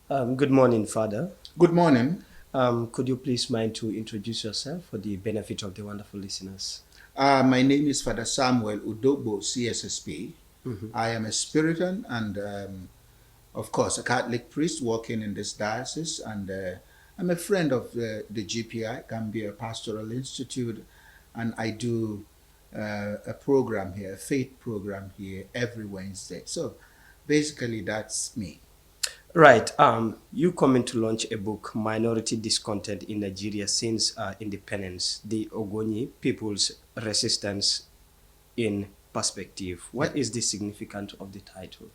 Good morning, Father. Good morning. Could you please mind to introduce yourself for the benefit of the wonderful listeners? My name is Father Samuel UDOGBO, CSSP. Mhm. I am a Spiritan and, of course, a Catholic priest working in this diocese. And I'm a friend of the GPI, Gambia Pastoral Institute. And I do a program here, a faith program here every Wednesday. So basically, that's me. Right. You coming to launch a book, Minority Discontent in Nigeria Since Independence, the Ogoni People's Resistance in Perspective. Yeah. What is the significance of the title?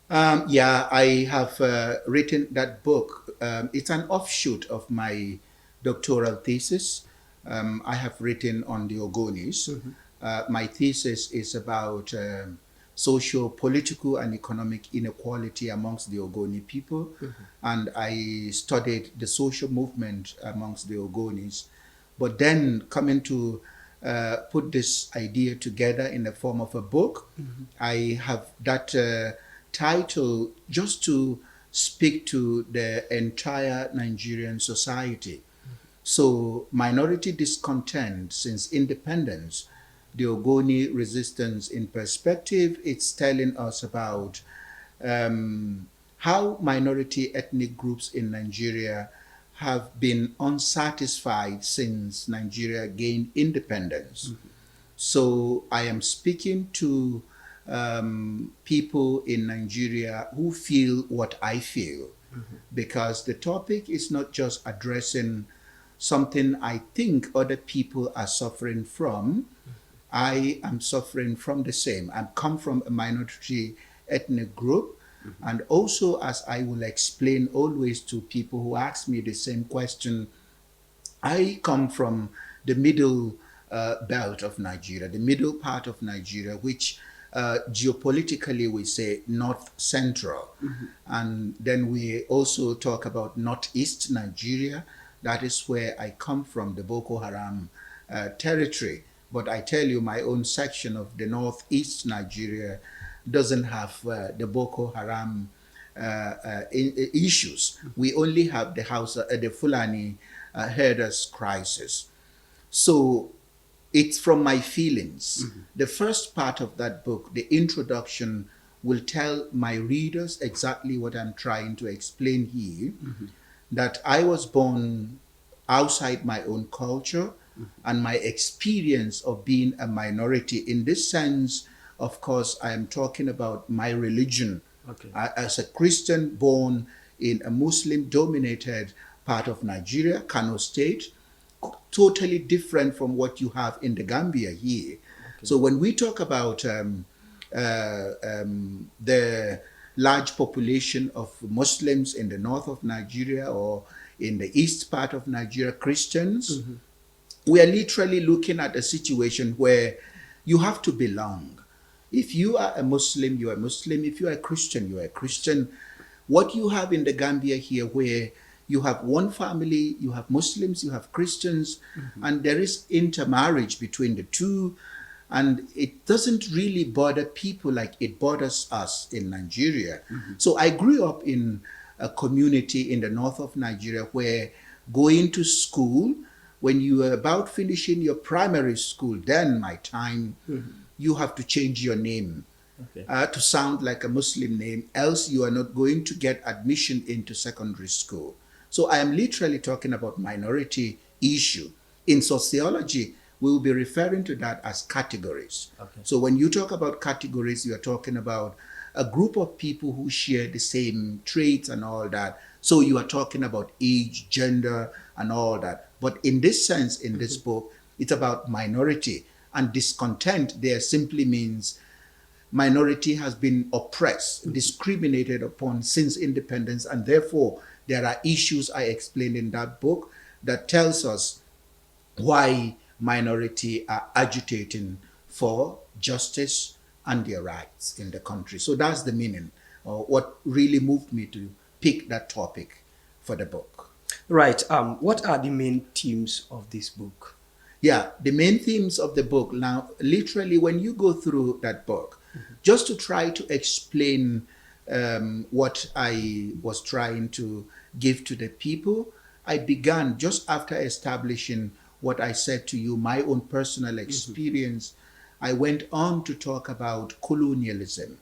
Yeah, I have written that book. It's an offshoot of my doctoral thesis. I have written on the Ogonis. Mhm. My thesis is about socio political and economic inequality amongst the Ogoni people. And I studied the social movement amongst the Ogonis. But then coming to put this idea together in the form of a book, I have that title just to speak to the entire Nigerian society. So, minority discontent since independence, the Ogoni resistance in perspective, it's telling us about how minority ethnic groups in Nigeria have been unsatisfied since Nigeria gained independence. So I am speaking to people in Nigeria who feel what I feel, because the topic is not just addressing something I think other people are suffering from. I am suffering from the same. I come from a minority ethnic group. And also, as I will explain always to people who ask me the same question, I come from the middle belt of Nigeria, the middle part of Nigeria, which geopolitically we say north central. And then we also talk about northeast Nigeria. That is where I come from, the Boko Haram territory. But I tell you, my own section of the northeast Nigeria doesn't have the Boko Haram issues. We only have the Fulani herders crisis. So it's from my feelings. The first part of that book, the introduction, will tell my readers exactly what I'm trying to explain here, that I was born outside my own culture and my experience of being a minority. In this sense, of course, I am talking about my religion. Okay. As a Christian born in a Muslim dominated part of Nigeria, Kano State, totally different from what you have in the Gambia here. Okay. So when we talk about the large population of Muslims in the north of Nigeria or in the east part of Nigeria, Christians, we are literally looking at a situation where you have to belong. If you are a Muslim, you are a Muslim. If you are a Christian, you are a Christian. What you have in the Gambia here, where you have one family, you have Muslims, you have Christians, and there is intermarriage between the two. And it doesn't really bother people like it bothers us in Nigeria. So I grew up in a community in the north of Nigeria where going to school, when you are about finishing your primary school, then my time, you have to change your name Okay. to sound like a Muslim name, else you are not going to get admission into secondary school. So I am literally talking about minority issue. In sociology, we will be referring to that as categories. Okay. So when you talk about categories, you are talking about a group of people who share the same traits and all that. So you are talking about age, gender, and all that. But in this sense, in this book, it's about minority. And discontent there simply means minority has been oppressed, discriminated upon since independence, and therefore there are issues I explained in that book that tells us why minority are agitating for justice and their rights in the country. So that's the meaning, or what really moved me to pick that topic for the book. Right. What are the main themes of this book? Yeah, the main themes of the book. Now, literally, when you go through that book, just to try to explain what I was trying to give to the people, I began just after establishing what I said to you, my own personal experience. I went on to talk about colonialism.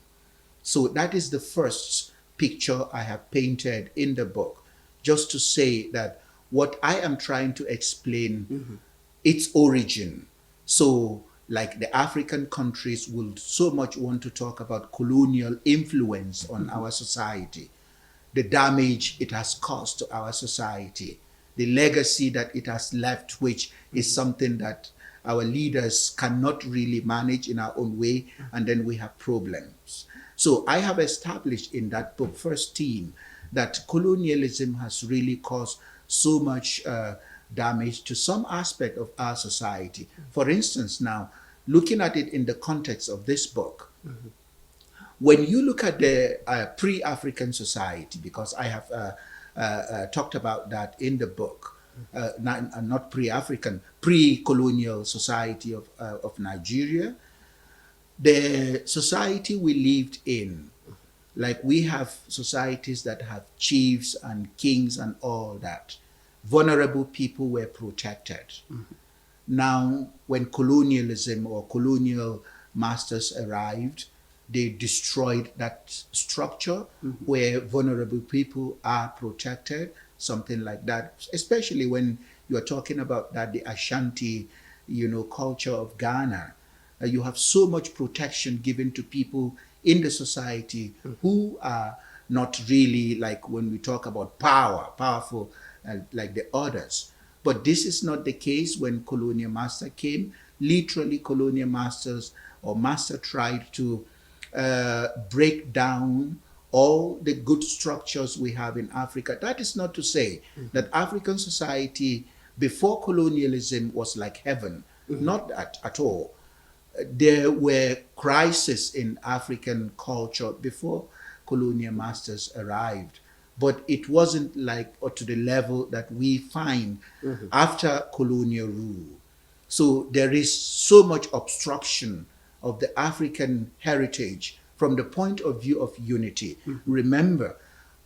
So that is the first picture I have painted in the book, just to say that what I am trying to explain, its origin. So like the African countries will so much want to talk about colonial influence on our society, the damage it has caused to our society, the legacy that it has left, which is something that our leaders cannot really manage in our own way, and then we have problems. So I have established in that book, first theme, that colonialism has really caused so much damage to some aspect of our society. For instance, now, looking at it in the context of this book, when you look at the pre-African society, because I have talked about that in the book, not pre-African, pre-colonial society of Nigeria, the society we lived in, like we have societies that have chiefs and kings and all that, vulnerable people were protected. Now, when colonialism or colonial masters arrived, they destroyed that structure where vulnerable people are protected, something like that, especially when you are talking about that, the Ashanti, culture of Ghana. You have so much protection given to people in the society who are not really, like when we talk about powerful like the others. But this is not the case when colonial master came. Literally, colonial masters or master tried to break down all the good structures we have in Africa. That is not to say that African society before colonialism was like heaven. Not at all. There were crises in African culture before colonial masters arrived, but it wasn't like or to the level that we find after colonial rule. So there is so much obstruction of the African heritage from the point of view of unity. Remember,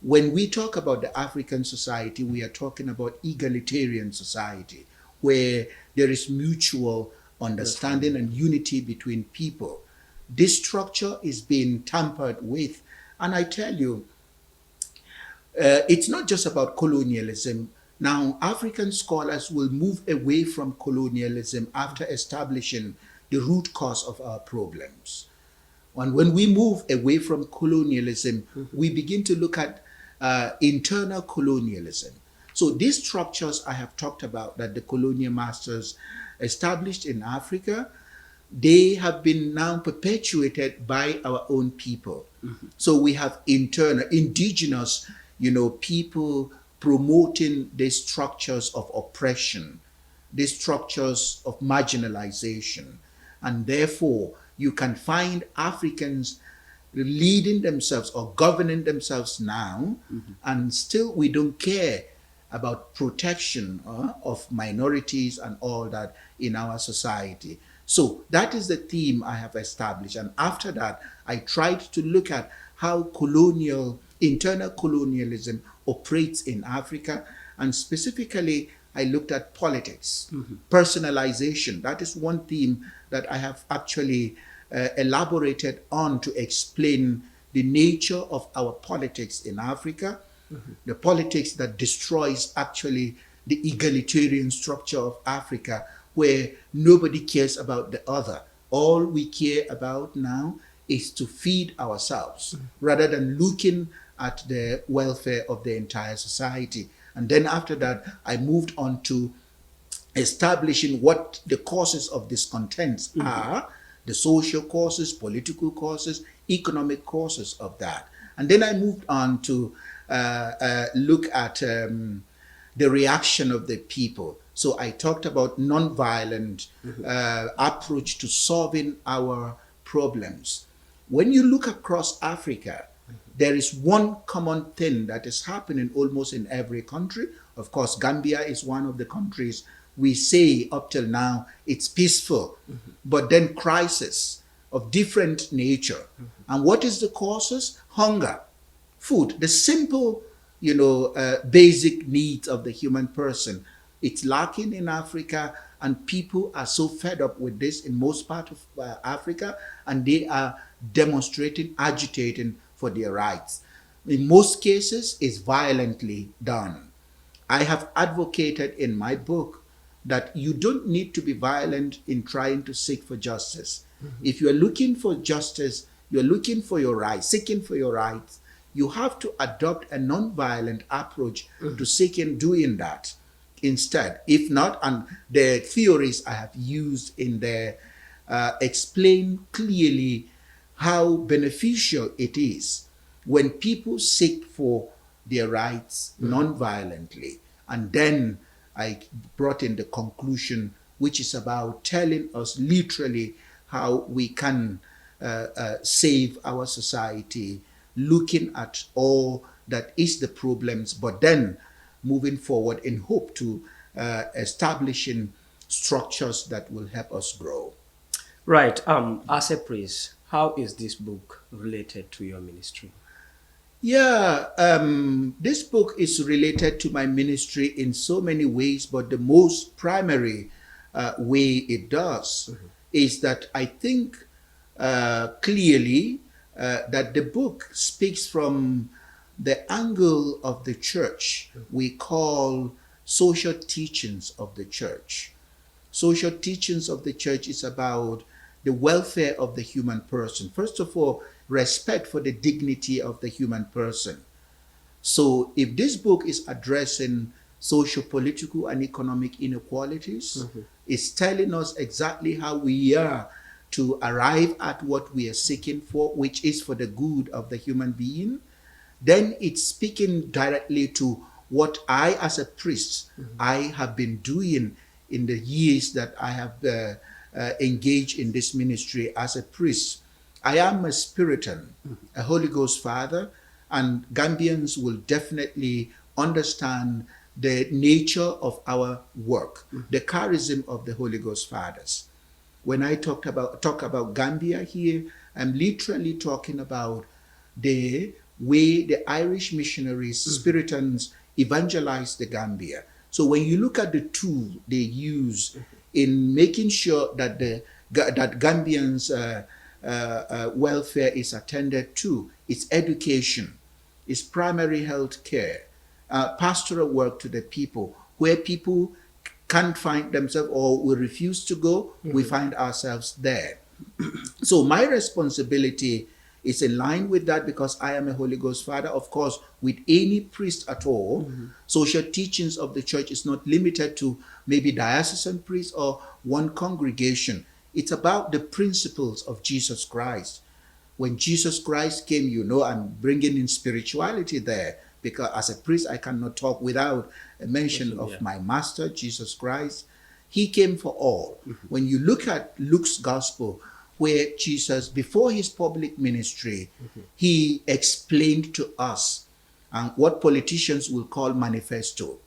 when we talk about the African society, we are talking about egalitarian society, where there is mutual understanding and unity between people. This structure is being tampered with. And I tell you, it's not just about colonialism. Now, African scholars will move away from colonialism after establishing the root cause of our problems. And when we move away from colonialism, we begin to look at internal colonialism. So these structures I have talked about that the colonial masters established in Africa, they have been now perpetuated by our own people. So we have internal, indigenous, people promoting these structures of oppression, these structures of marginalization. And therefore, you can find Africans leading themselves or governing themselves now, and still we don't care about protection of minorities and all that in our society. So that is the theme I have established. And after that, I tried to look at how internal colonialism operates in Africa. And specifically, I looked at politics, personalization. That is one theme that I have actually elaborated on to explain the nature of our politics in Africa, the politics that destroys actually the egalitarian structure of Africa, where nobody cares about the other. All we care about now is to feed ourselves rather than looking at the welfare of the entire society. And then after that, I moved on to establishing what the causes of discontents are, the social causes, political causes, economic causes of that. And then I moved on to look at the reaction of the people. So I talked about non-violent approach to solving our problems. When you look across Africa, there is one common thing that is happening almost in every country. Of course, Gambia is one of the countries we say up till now it's peaceful, but then crisis of different nature. And what is the causes? Hunger. food, the simple, basic needs of the human person. It's lacking in Africa, and people are so fed up with this in most part of Africa, and they are demonstrating, agitating for their rights. In most cases, it's violently done. I have advocated in my book that you don't need to be violent in trying to seek for justice. If you're looking for justice, you're looking for your rights, seeking for your rights, you have to adopt a non-violent approach to seeking doing that instead. If not, and the theories I have used in there explain clearly how beneficial it is when people seek for their rights non-violently. And then I brought in the conclusion, which is about telling us literally how we can save our society, looking at all that is the problems, but then moving forward in hope to establishing structures that will help us grow. Right. As a priest, how is this book related to your ministry? Yeah, this book is related to my ministry in so many ways, but the most primary way it does is that I think clearly that the book speaks from the angle of the church we call social teachings of the church. Social teachings of the church is about the welfare of the human person. First of all, respect for the dignity of the human person. So if this book is addressing social, political, and economic inequalities, it's telling us exactly how we are to arrive at what we are seeking for, which is for the good of the human being. Then it's speaking directly to what I, as a priest, I have been doing in the years that I have engaged in this ministry as a priest. I am a Spiritan, a Holy Ghost father, and Gambians will definitely understand the nature of our work, the charism of the Holy Ghost fathers. When I talk about Gambia here, I'm literally talking about the way the Irish missionaries, Spiritans, evangelized the Gambia. So when you look at the tool they use in making sure that that Gambians' welfare is attended to, it's education, it's primary health care, pastoral work to the people, where people can't find themselves or will refuse to go, we find ourselves there. So my responsibility is in line with that because I am a Holy Ghost father. Of course, with any priest at all, social teachings of the church is not limited to maybe diocesan priests or one congregation. It's about the principles of Jesus Christ. When Jesus Christ came, I'm bringing in spirituality there, because as a priest, I cannot talk without a mention of my master, Jesus Christ. He came for all. When you look at Luke's gospel, where Jesus, before his public ministry, he explained to us what politicians will call manifesto.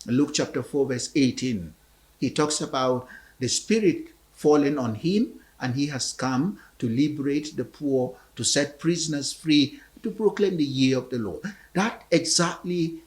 Luke chapter 4, verse 18, he talks about the Spirit falling on him, and he has come to liberate the poor, to set prisoners free, to proclaim the year of the Lord. That's exactly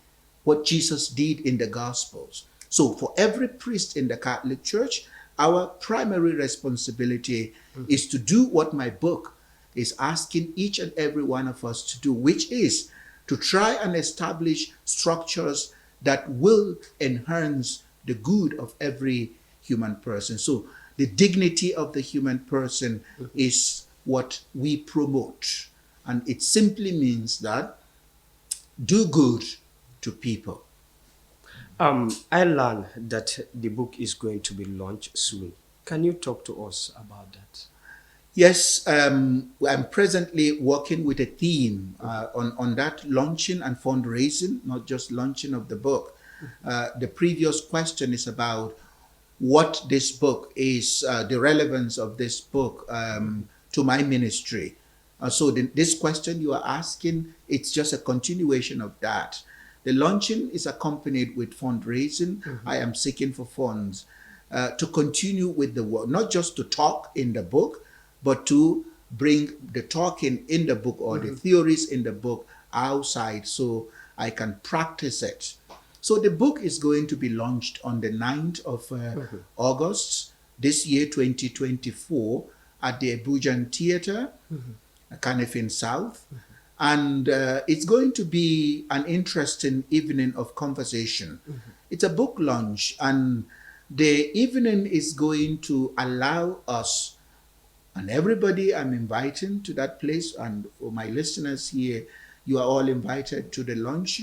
what Jesus did in the Gospels. So for every priest in the Catholic Church, our primary responsibility is to do what my book is asking each and every one of us to do, which is to try and establish structures that will enhance the good of every human person. So the dignity of the human person is what we promote. And it simply means that do good to people. I learned that the book is going to be launched soon. Can you talk to us about that? Yes, I'm presently working with a team on that launching and fundraising, not just launching of the book. The previous question is about what this book is, the relevance of this book to my ministry. So this question you are asking, it's just a continuation of that. The launching is accompanied with fundraising. I am seeking for funds to continue with the work, not just to talk in the book, but to bring the talking in the book or the theories in the book outside so I can practice it. So the book is going to be launched on the 9th of August this year, 2024, at the EBUNJAN Theatre, Kanifing South. And it's going to be an interesting evening of conversation. It's a book launch, and the evening is going to allow us, and everybody I'm inviting to that place, and for my listeners here, you are all invited to the launch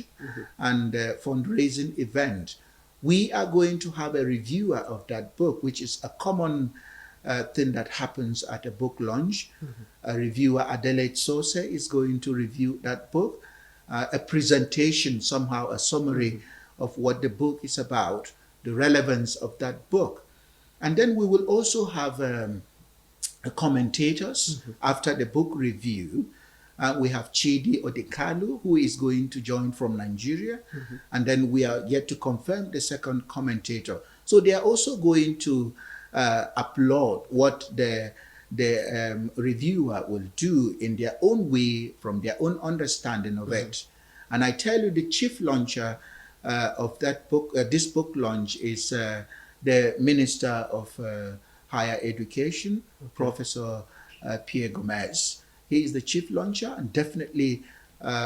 and fundraising event. We are going to have a reviewer of that book, which is a common thing that happens at a book launch. A reviewer, Adelaide Sose, is going to review that book. A presentation, somehow a summary of what the book is about, the relevance of that book. And then we will also have commentators after the book review. We have Chidi Odekalu, who is going to join from Nigeria. And then we are yet to confirm the second commentator. So they are also going to applaud what the reviewer will do in their own way, from their own understanding of it. And I tell you, the chief launcher of that book, this book launch, is the Minister of Higher Education, Professor Pierre Gomez. He is the chief launcher, and definitely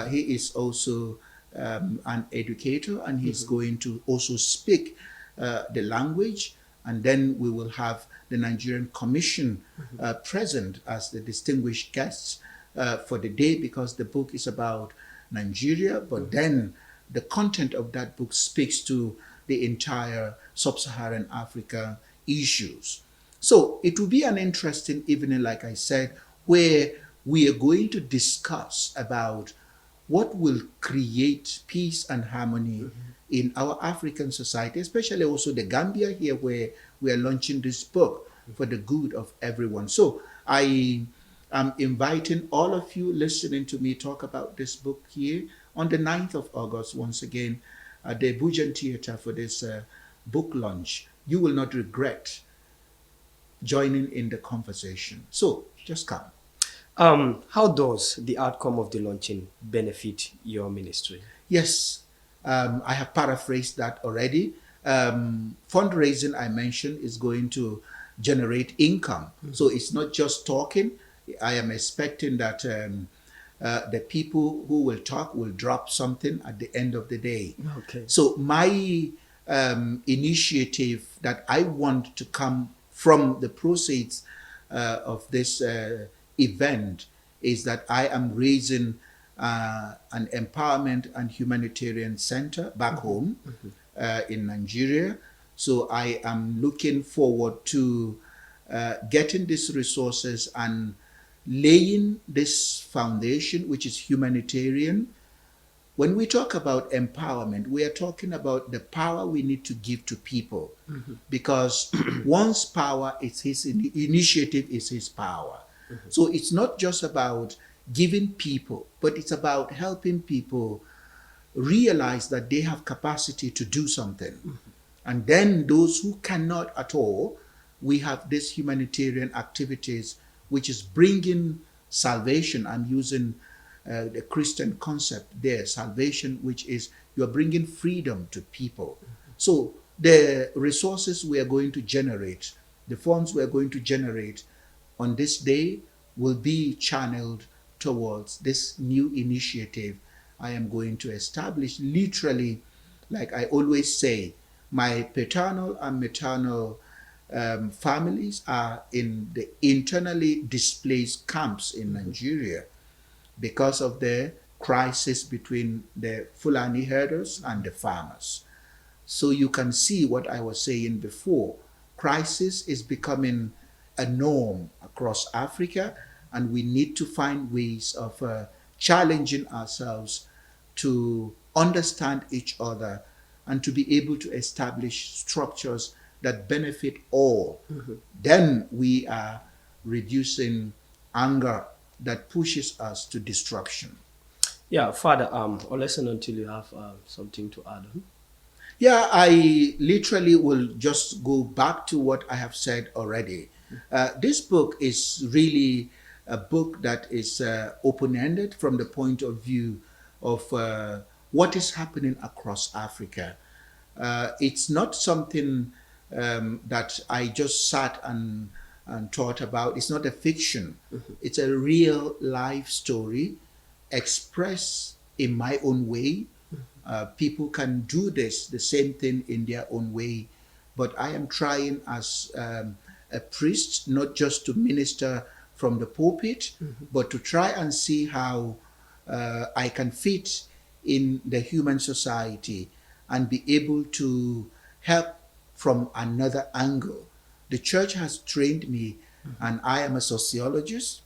he is also an educator, and he's going to also speak the language. And then we will have the Nigerian Commission present as the distinguished guests for the day, because the book is about Nigeria, but then the content of that book speaks to the entire sub-Saharan Africa issues. So it will be an interesting evening, like I said, where we are going to discuss about what will create peace and harmony in our African society, especially also the Gambia here, where we are launching this book for the good of everyone. So I am inviting all of you listening to me talk about this book here on the 9th of August, once again, at the EBUNJAN Theatre for this book launch. You will not regret joining in the conversation. So just come. How does the outcome of the launching benefit your ministry? Yes, I have paraphrased that already. Fundraising, I mentioned, is going to generate income. So it's not just talking. I am expecting that the people who will talk will drop something at the end of the day. Okay. So my initiative that I want to come from the proceeds of this event is that I am raising an empowerment and humanitarian center back home in Nigeria. So I am looking forward to getting these resources and laying this foundation, which is humanitarian. When we talk about empowerment, we are talking about the power we need to give to people, because one's power is his initiative, is his power. So it's not just about giving people, but it's about helping people realize that they have capacity to do something. And then those who cannot at all, we have these humanitarian activities, which is bringing salvation. I'm using the Christian concept there, salvation, which is you're bringing freedom to people. So the resources we are going to generate, the funds we are going to generate on this day will be channeled towards this new initiative I am going to establish. Literally, like I always say, my paternal and maternal families are in the internally displaced camps in Nigeria because of the crisis between the Fulani herders and the farmers. So you can see what I was saying before. Crisis is becoming a norm across Africa, and we need to find ways of challenging ourselves to understand each other and to be able to establish structures that benefit all. Then we are reducing anger that pushes us to destruction. Yeah, Father, I'll listen until you have something to add on. Yeah, I literally will just go back to what I have said already. This book is really a book that is open-ended from the point of view of what is happening across Africa. It's not something that I just sat and thought about. It's not a fiction. It's a real life story expressed in my own way. People can do this, the same thing in their own way. But I am trying as a priest, not just to minister from the pulpit, but to try and see how I can fit in the human society and be able to help from another angle. The church has trained me, and I am a sociologist.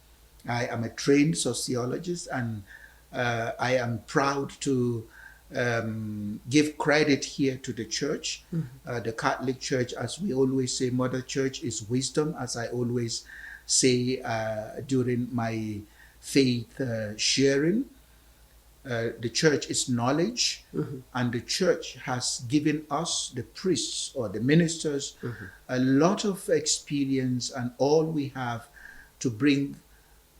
I am a trained sociologist, and I am proud to give credit here to the church. The Catholic Church, as we always say, Mother Church is wisdom, as I always say during my faith sharing. The church is knowledge, and the church has given us, the priests or the ministers, a lot of experience and all we have to bring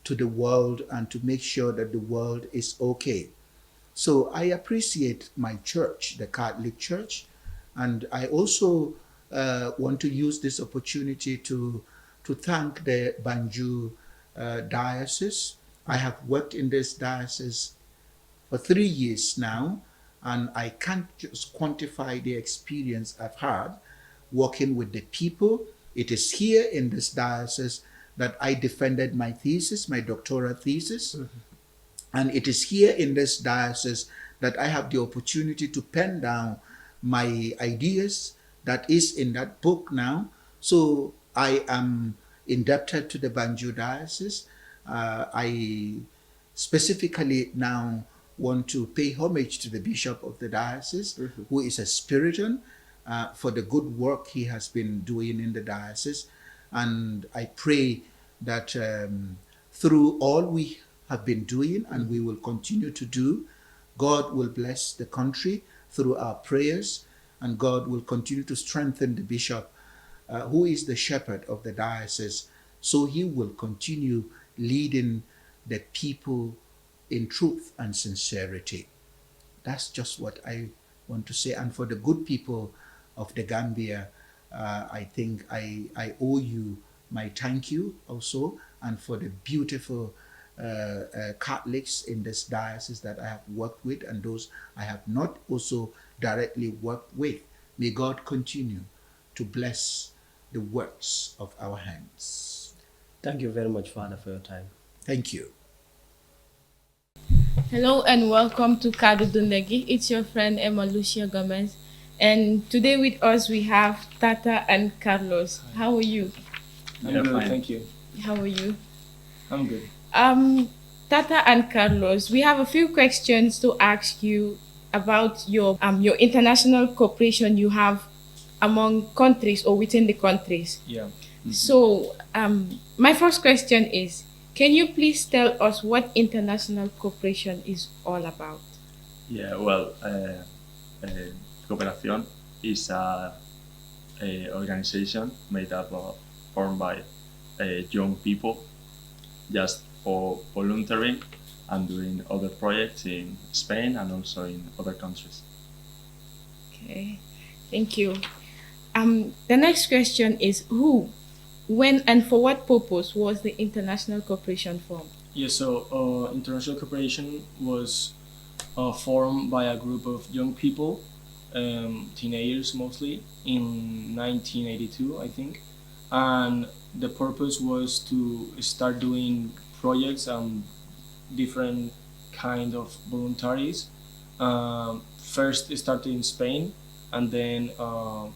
to the world and to make sure that the world is okay. So I appreciate my church, the Catholic Church, and I also want to use this opportunity to thank the Banjul diocese. I have worked in this diocese for 3 years now, and I can't just quantify the experience I've had working with the people. It is here in this diocese that I defended my thesis, my doctoral thesis, and it is here in this diocese that I have the opportunity to pen down my ideas that is in that book now. So I am indebted to the Banjul diocese. I specifically now want to pay homage to the bishop of the diocese, who is a Spiritan, for the good work he has been doing in the diocese. And I pray that through all we have been doing and we will continue to do, God will bless the country through our prayers, and God will continue to strengthen the bishop, who is the shepherd of the diocese, so he will continue leading the people in truth and sincerity. That's just what I want to say. And for the good people of the Gambia, I think I owe you my thank you also, and for the beautiful Catholics in this diocese that I have worked with and those I have not also directly worked with. May God continue to bless the works of our hands. Thank you very much, Father, for your time. Thank you. Hello and welcome to Kadu Dundegi. It's your friend Emma Lucia Gomez, and today with us we have Tata and Carlos. How are you? I'm good, thank you. How are you? I'm good. Tata and Carlos, we have a few questions to ask you about your international cooperation you have among countries or within the countries. Yeah. So, my first question is, can you please tell us what international cooperation is all about? Yeah, well, Cooperación is a organization made up of, formed by young people just for volunteering and doing other projects in Spain and also in other countries. Okay, thank you. The next question is who, when, and for what purpose was the international cooperation formed? Yeah, so international cooperation was formed by a group of young people, teenagers mostly, in 1982, I think. And the purpose was to start doing projects and different kind of voluntaries. First it started in Spain, and then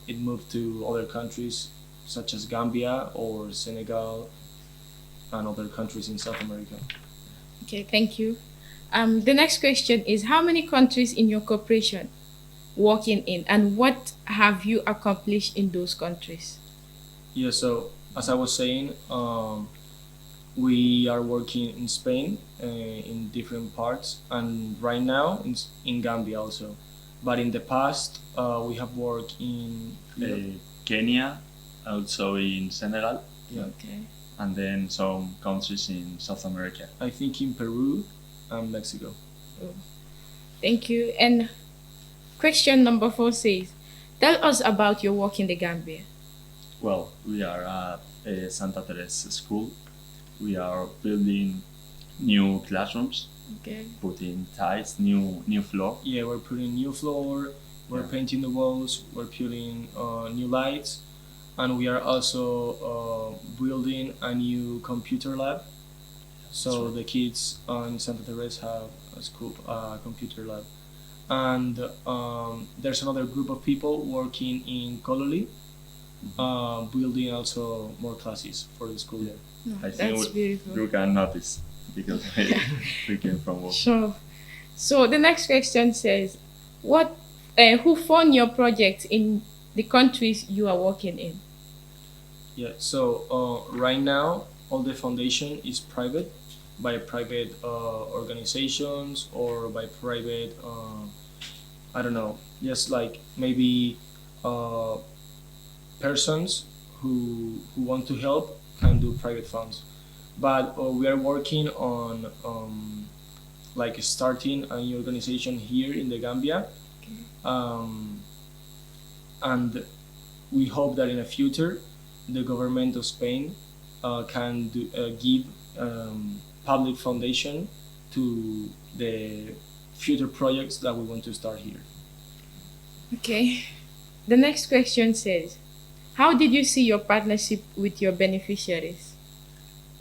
it moved to other countries such as Gambia or Senegal and other countries in South America. Okay, thank you. The next question is, how many countries in your cooperation working in, and what have you accomplished in those countries? Yeah, so as I was saying, we are working in Spain in different parts, and right now in Gambia also. But in the past, we have worked in Kenya, also in Senegal, Okay. and then some countries in South America. I think in Peru and Mexico. Thank you. And question number 4 says, tell us about your work in the Gambia. Well, we are at a Santa Teresa school. We are building new classrooms, Okay. putting tiles, new floor. Yeah, we're putting new floor, we're Yeah. painting the walls, we're putting new lights, and we are also building a new computer lab. So right. the kids in Santa Teresa have a school computer lab, and there's another group of people working in Cololi, building also more classes for the school there. No, I think that's beautiful. you can notice because we came from work. Sure. So the next question says, what, who fund your project in the countries you are working in? Yeah. So right now, all the foundation is private, by private organizations or by private. I don't know. Just like maybe uh, persons who want to help can do private funds, but we are working on like starting a new organization here in the Gambia, um, and we hope that in the future the government of Spain can give public foundation to the future projects that we want to start here. Okay. The next question says, how did you see your partnership with your beneficiaries?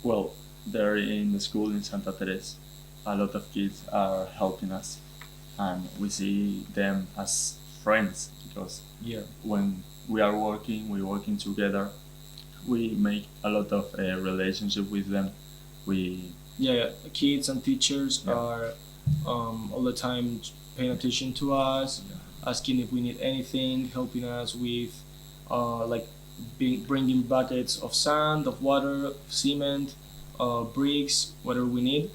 Well, there in the school in Santa Teresa, a lot of kids are helping us, and we see them as friends because Yeah. when we're working together. We make a lot of relationship with them. We Yeah, kids and teachers Yeah. are all the time paying attention to us, asking if we need anything, helping us with like bringing buckets of sand, of water, of cement, bricks, whatever we need.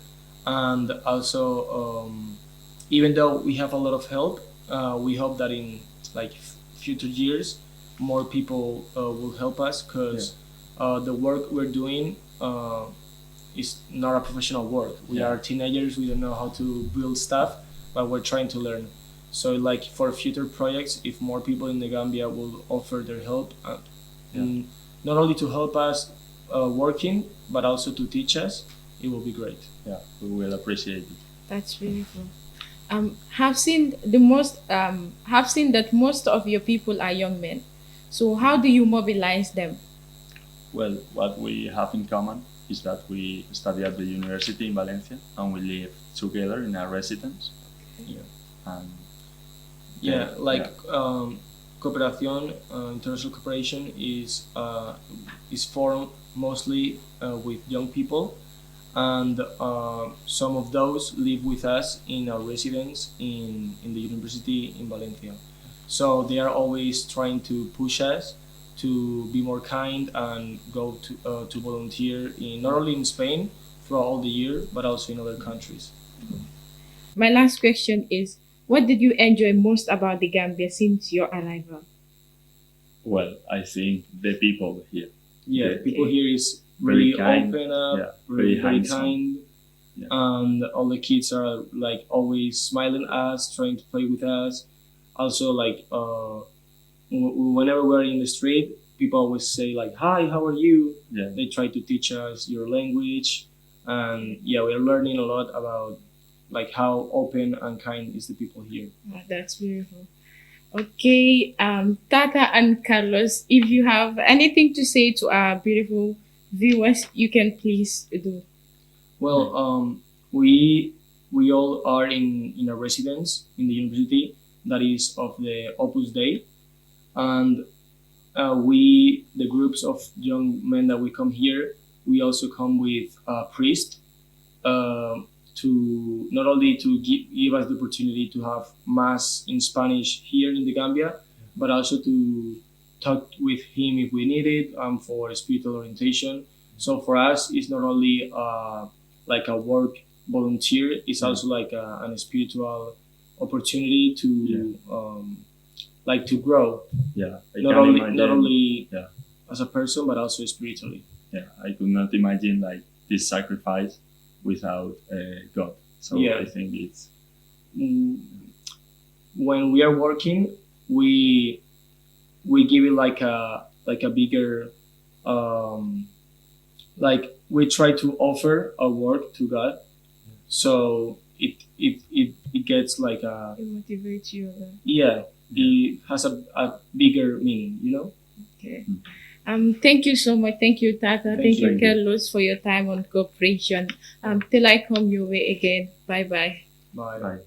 And also, even though we have a lot of help, we hope that in like future years, more people will help us because the work we're doing is not a professional work. We Yeah. are teenagers. We don't know how to build stuff, but we're trying to learn. So, like for future projects, if more people in the Gambia will offer their help, not only to help us working, but also to teach us, it will be great. yeah, we will appreciate it. That's beautiful. Have seen that most of your people are young men. So how do you mobilize them? Well, what we have in common is that we study at the university in Valencia and we live together in a residence. Yeah. And Yeah, then- like cooperación, international cooperation is formed mostly with young people, and some of those live with us in our residence in the university in Valencia. So they are always trying to push us to be more kind and go to volunteer in not only in Spain throughout all the year, but also in other countries. My last question is, what did you enjoy most about the Gambia since your arrival? Well, I think the people here. Yeah, Yeah. people here is Very really kind, open up, yeah, really very very handsome. kind, Yeah. and all the kids are like always smiling at us, trying to play with us. Also, like whenever we're in the street, people always say like, "Hi, how are you?" Yeah. They try to teach us your language, and yeah, we're learning a lot about like how open and kind is the people here. Oh, that's beautiful. Okay, Tata and Carlos, if you have anything to say to our beautiful viewers, you can please do. Well, we all are in a residence in the university that is of the Opus Dei, and we the groups of young men that we come here, we also come with a priest to not only to give us the opportunity to have mass in Spanish here in the Gambia, but also to talk with him if we need it for spiritual orientation. So for us, it's not only like a work volunteer, it's also like an spiritual opportunity to like to grow, Yeah. I not can only imagine, not only Yeah. as a person but also spiritually. Yeah, I could not imagine like this sacrifice without God. So Yeah. I think when we are working, we give it like a bigger, like we try to offer our work to God, so it gets like a, It motivates you. yeah, it has a bigger meaning, you know. Okay. Thank you so much. Thank you, Tata. Thank you, you. Carlos, for your time on cooperation. Till I come your way again. Bye bye. Bye. Bye.